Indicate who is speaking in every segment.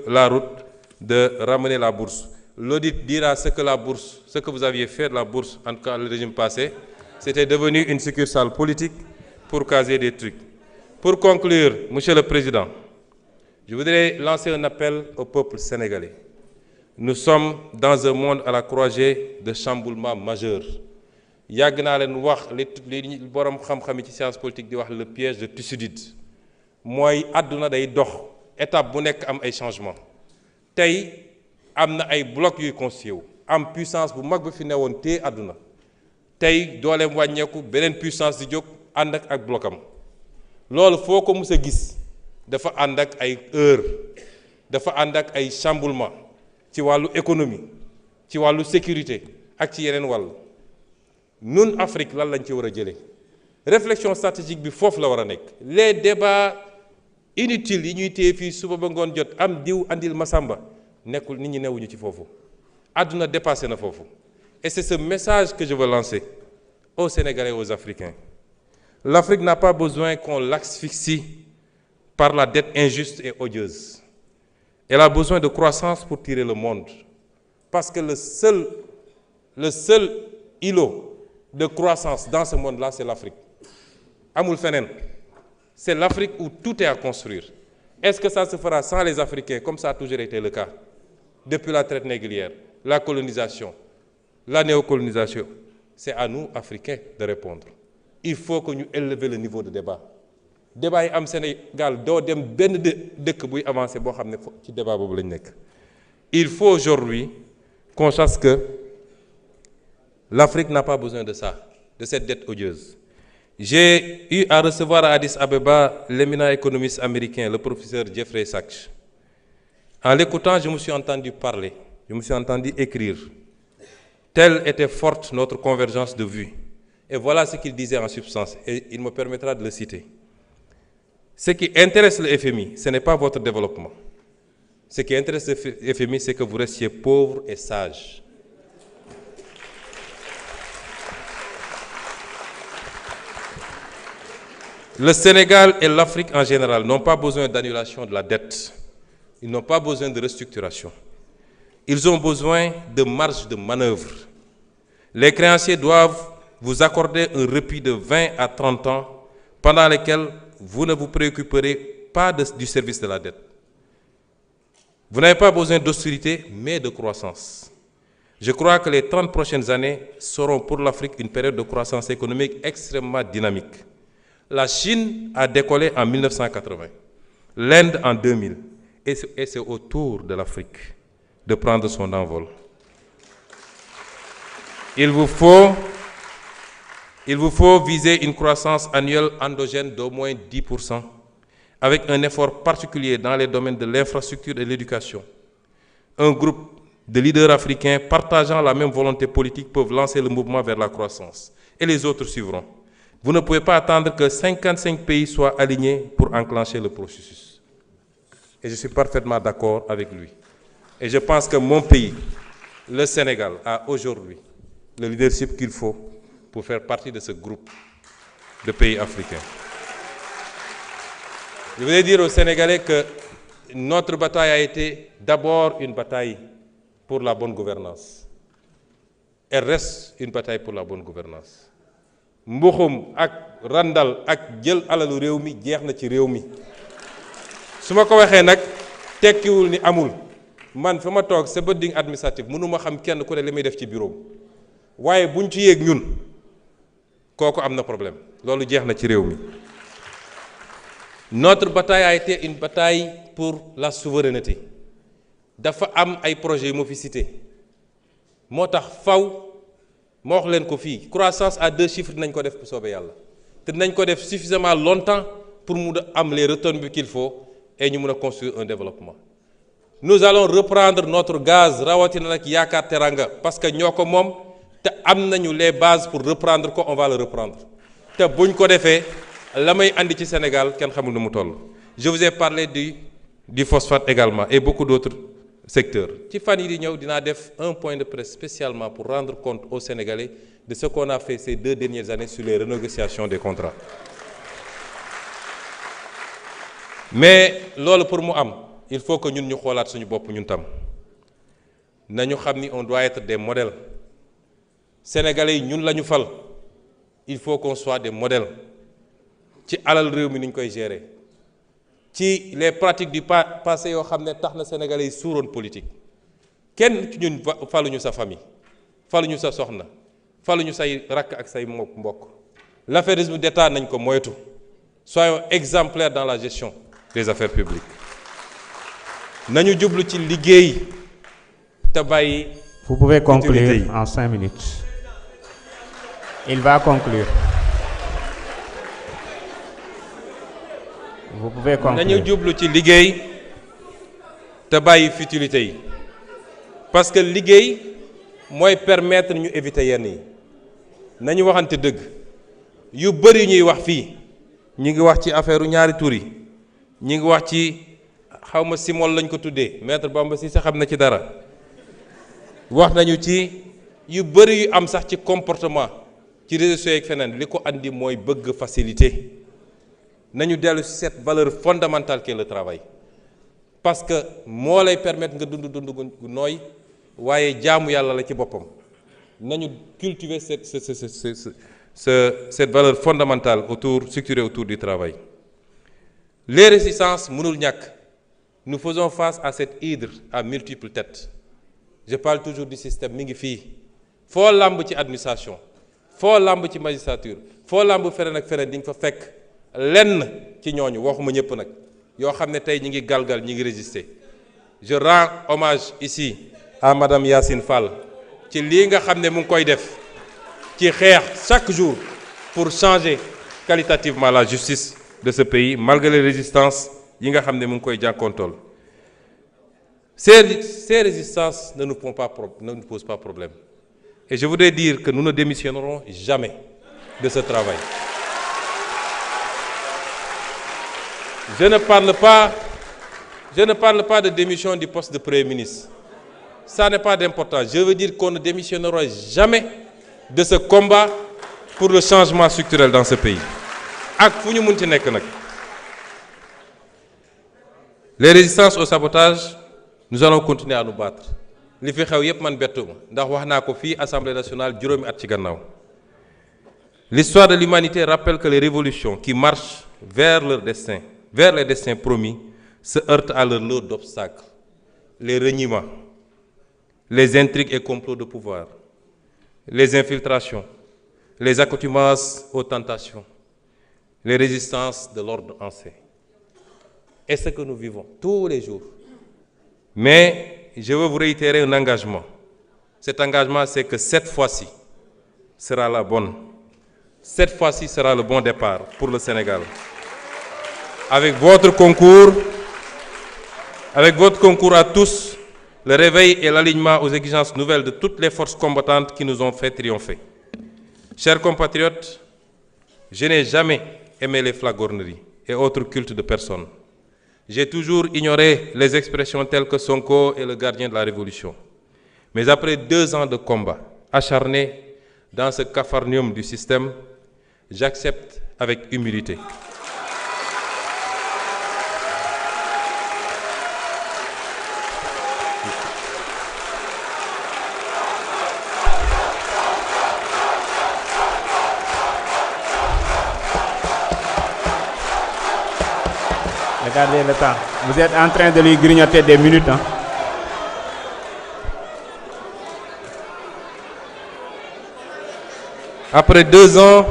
Speaker 1: la route de ramener la bourse. L'audit dira ce que vous aviez fait de la bourse, en tout cas le régime passé, c'était devenu une succursale politique pour caser des trucs. Pour conclure, Monsieur le Président, je voudrais lancer un appel au peuple sénégalais. Nous sommes dans un monde à la croisée de chamboulements majeurs. yàgg naa leen wax li borom xam-xam ci science politique di wax le piège de Thucydide mooy àdduna day dox étape bu nekk am ay changement tey am na ay blocs yuy constitué wu am puissance bu mag ba fi newoon te àdduna tey dooleem wàññeeku beneen puissance di jóg ànd ak blocam loolu foo ko mus a gis dafa ànd ak ay heure dafa ànd ak ay chamboulement ci wàllu économie ci wàllu sécurité ak ci yeneen wàll nun Afrique lan lañ ci war a jëlee réflexion stratégique bi foofu la war a nekk les débats inutiles yi ñuy téye fii suba ba ngoon jot am diw andil Masamba nekkul nit ñi newuñu ci foofu àdduna dépassé na foofu et c'est ce message que je veux lancer aux Sénégalais et aux Africains. L'Afrique n'a pas besoin qu'on l'asphyxie par la dette injuste et odieuse. Elle a besoin de croissance pour tirer le monde parce que le seul îlot de croissance dans ce monde-là, c'est l'Afrique. Amul fenen. C'est l'Afrique où tout est à construire. Est-ce que ça se fera sans les Africains, comme ça a toujours été le cas, depuis la traite négrière, la colonisation, la néocolonisation? C'est à nous, Africains, de répondre. Il faut que nous élevions le niveau de débat. Débat yi am Sénégal doo dem benn dëkk buy avancer boo xam ne ci débat boobu lañ nekk. Il faut aujourd'hui qu'on sache que l'Afrique n'a pas besoin de ça, de cette dette odieuse. J'ai eu à recevoir à Addis Abeba l'éminent économiste américain, le professeur Jeffrey Sachs. En l'écoutant, je me suis entendu parler, je me suis entendu écrire. Telle était forte notre convergence de vues. Et voilà ce qu'il disait en substance, et il me permettra de le citer. Ce qui intéresse le FMI, ce n'est pas votre développement. Ce qui intéresse le FMI, c'est que vous restiez pauvre et sage. Le Sénégal et l'Afrique en général n'ont pas besoin d'annulation de la dette. Ils n'ont pas besoin de restructuration. Ils ont besoin de marge de manœuvre. Les créanciers doivent vous accorder un répit de 20 à 30 ans pendant lesquels vous ne vous préoccuperez pas du service de la dette. Vous n'avez pas besoin d'austérité, mais de croissance. Je crois que les 30 prochaines années seront pour l'Afrique une période de croissance économique extrêmement dynamique. La Chine a décollé en 1980, l'Inde en 2000, et c'est au tour de l'Afrique de prendre son envol. Il vous faut viser une croissance annuelle endogène d'au moins 10%, avec un effort particulier dans les domaines de l'infrastructure et de l'éducation. Un groupe de leaders africains partageant la même volonté politique peuvent lancer le mouvement vers la croissance, et les autres suivront. Vous ne pouvez pas attendre que 55 pays soient alignés pour enclencher le processus. Et je suis parfaitement d'accord avec lui. Et je pense que mon pays, le Sénégal, a aujourd'hui le leadership qu'il faut pour faire partie de ce groupe de pays africains. Je voudrais dire aux Sénégalais que notre bataille a été d'abord une bataille pour la bonne gouvernance. Elle reste une bataille pour la bonne gouvernance. Mbuxum ak randal ak jël alalu réew mi jeex na ci réew mi su ma ko waxee nag tekkiwul ni amul man fa ma toog sa building administratif mënuma xam kenn ku ne li muy def ci bureau waaye buñ ci yéeg ñun kooku am na problème loolu jeex na ci réew mi. Notre bataille a été une bataille pour la souveraineté dafa am ay projets yu ma fi cité moo tax faw ma wax leen ko fii croissance à 2 chiffres dinañ ko def bu soobee yàlla te dinañ ko def suffisamment longtemps pour mu am les retombées qu'il faut et ñu mën a construire un développement. Nous allons reprendre notre gaz rawatina nag Yaakaar Teranga parce que ñoo ko moom te am nañu les bases pour reprendre ko on va le reprendre te buñ ko defee la may andi ci Sénégal kenn xamul nu mu toll. Je vous ai parlé du phosphate également et beaucoup d'autres secteur. Ci fan yi di ñëw dinaa def un point de presse spécialement pour rendre compte aux Sénégalais de ce qu'on a fait ces 2 dernières années sur les renégociations des contrats. Mais loolu pour mu am il faut que ñun ñu xoolaat suñu bopp ñun tam nañu xam ni on doit être des modèles sénégalais yi ñun la ñu fal il faut qu'on soit des modèles ci alal réew mi ni ñu koy gérer ci les pratiques du passé yoo xam ne tax na sénégalais yi suuroon politique kenn ci ñun faluñu sa famille faluñu sa soxna faluñu say rakk ak say mbokk l'affairisme d'État nañ ko moytu soyons exemplaires dans la gestion des affaires publiques nañu jublu ci liggéey te bàyyi.
Speaker 2: Vous pouvez conclure en 5 minutes. Il va conclure. Vous pouvez conclure.
Speaker 1: nañu jublu ci liggéey te bàyyi futilité yi parce que liggéey mooy permettre ñu éviter yenn yi nañu waxante dëgg yu bëri ñuy wax fii ñi ngi wax ci affaire ñaari tur yi ñi ngi wax ci xawma simol lañ ko tuddee maître Bamba Cissé xam na ci dara wax nañu ci yu bëri yu am sax ci comportement ci réseaux sociaux ak feneen li ko andi mooy bëgg facilité nañu dellu ci cette valeur fondamentale qu'est le travail parce que moo lay permettre nga dund gu nooy waaye jaamu yàlla la ci boppam nañu cultiver cette valeur fondamentale structurée autour du travail. Les résistances mënul ñàkk nous faisons face à cette hydre à multiples têtes je parle toujours du système mi ngi fii foo làmb ci administration foo làmb ci magistrature foo làmb feneen ak feneen di nga fa fekk lenn ci ñooñu waxuma ñëpp nag yoo xam ne tey ñi ngi galgal ñi ngi résister je rends hommage ici à madame Yacine Fall ci lii nga xam ne mu ngi koy def ci xeex chaque jour pour changer qualitativement la justice de ce pays malgré les résistances yi nga xam ne mu ngi koy jànkoontool ces résistances ne nous posent pas problème et je voudrais dire que nous ne démissionnerons jamais de ce travail. Je ne parle pas de démission du poste de Premier ministre. Ça n'est pas d'importance. Je veux dire qu'on ne démissionnera jamais de ce combat pour le changement structurel dans ce pays. ak fu ñu mun ci nekk nag. Les résistances au sabotage, nous allons continuer à nous battre. li fi xew yépp man bettuma ndax wax naa ko fii Assemblée nationale juróomi at ci gannaaw. L'histoire de l'humanité rappelle que les révolutions qui marchent vers les destins promis, se heurtent à leur lot d'obstacles. Les reniements, les intrigues et complots de pouvoir, les infiltrations, les accoutumances aux tentations, les résistances de l'ordre ancien. Et ce que nous vivons tous les jours. Mais je veux vous réitérer un engagement. Cet engagement, c'est que cette fois-ci sera la bonne. Cette fois-ci sera le bon départ pour le Sénégal. Avec votre concours à tous, le réveil et l'alignement aux exigences nouvelles de toutes les forces combattantes qui nous ont fait triompher. Chers compatriotes, je n'ai jamais aimé les flagorneries et autres cultes de personnes. J'ai toujours ignoré les expressions telles que Sonko est le gardien de la révolution. Mais après 2 ans de combat acharné dans ce capharnaüm du système, j'accepte avec humilité.
Speaker 2: Regardez le temps. Vous êtes en train de lui grignoter des minutes. Hein?
Speaker 1: Après 2 ans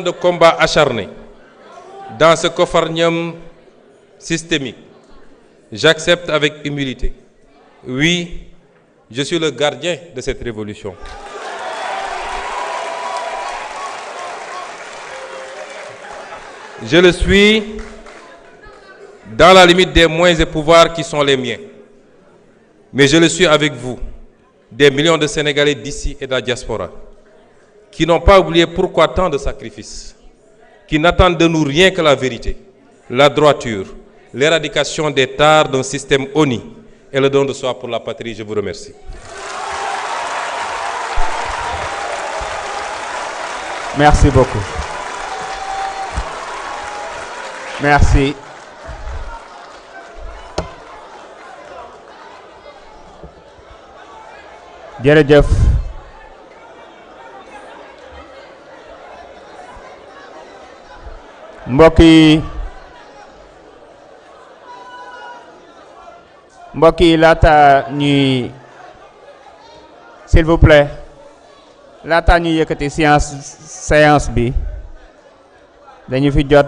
Speaker 1: de combat acharné dans ce capharnaüm systémique, j'accepte avec humilité. Oui, je suis le gardien de cette révolution. Je le suis dans la limite des moyens et pouvoirs qui sont les miens. Mais je le suis avec vous, des millions de Sénégalais d'ici et de la diaspora, qui n'ont pas oublié pourquoi tant de sacrifices, qui n'attendent de nous rien que la vérité, la droiture, l'éradication des tares d'un système honni et le don de soi pour la patrie. Je vous remercie.
Speaker 2: Merci beaucoup. Merci. jërëjëf mbokk yi laata ñuy s'il vous plaît laata ñuy yëkkati séance bi dañu fi jot